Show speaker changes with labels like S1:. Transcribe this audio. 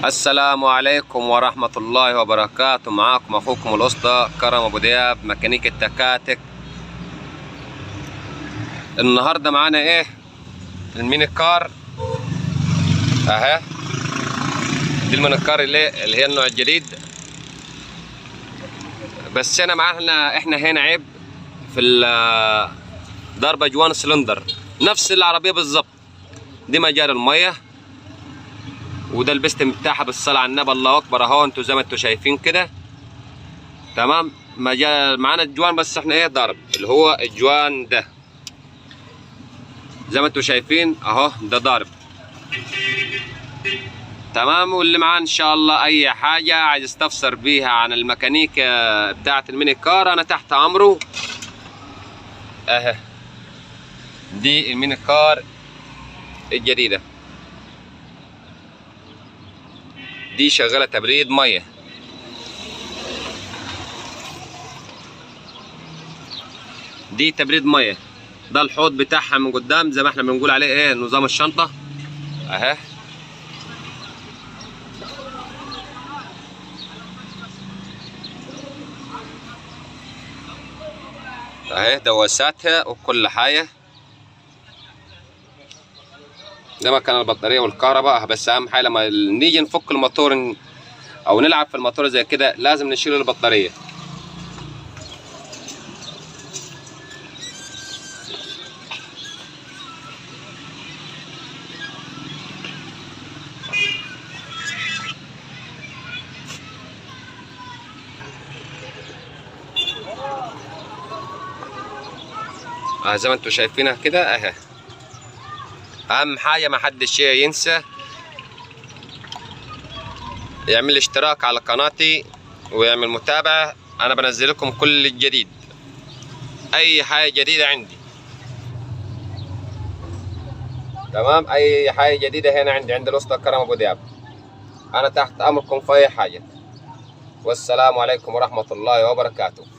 S1: السلام عليكم ورحمة الله وبركاته. معاكم أخوكم الأسطى كرم أبو دياب، ميكانيك التكاتك. النهاردة معانا إيه؟ الميني كار أهي. دي الميني كار اللي هي النوع الجديد. بس أنا معانا إحنا هنا عيب في ضرب أجوان سلندر، نفس العربية بالظبط. دي مجال المية، وده البستم بتاعها بالصلاة على النبي الله اكبر اهو. انتوا زي ما انتوا شايفين كده تمام. معانا الجوان، بس احنا ايه ضرب اللي هو الجوان ده زي ما انتوا شايفين اهو، ده ضرب تمام. واللي معاه ان شاء الله اي حاجه عايز يستفسر بيها عن الميكانيكا بتاعه الميني كار انا تحت امره اهي. دي الميني كار الجديده، دي شغاله تبريد ميه. دي تبريد ميه. ده الحوض بتاعها من قدام زي ما احنا بنقول عليه ايه، نظام الشنطه اهي. اهي دواساتها وكل حاجه. ده مكان البطاريه والكهرباء. بس اهم حاجه لما نيجي نفك الموتور او نلعب في الموتور زي كده لازم نشيل البطاريه. زي ما انتوا شايفينها كده اهي. اهم حاجه ما حدش ينسى يعمل اشتراك على قناتي ويعمل متابعه. انا بنزل لكم كل الجديد، اي حاجه جديده عندي تمام. اي حاجه جديده هنا عند الاسطى كرم ابو دياب. انا تحت امركم في اي حاجه. والسلام عليكم ورحمه الله وبركاته.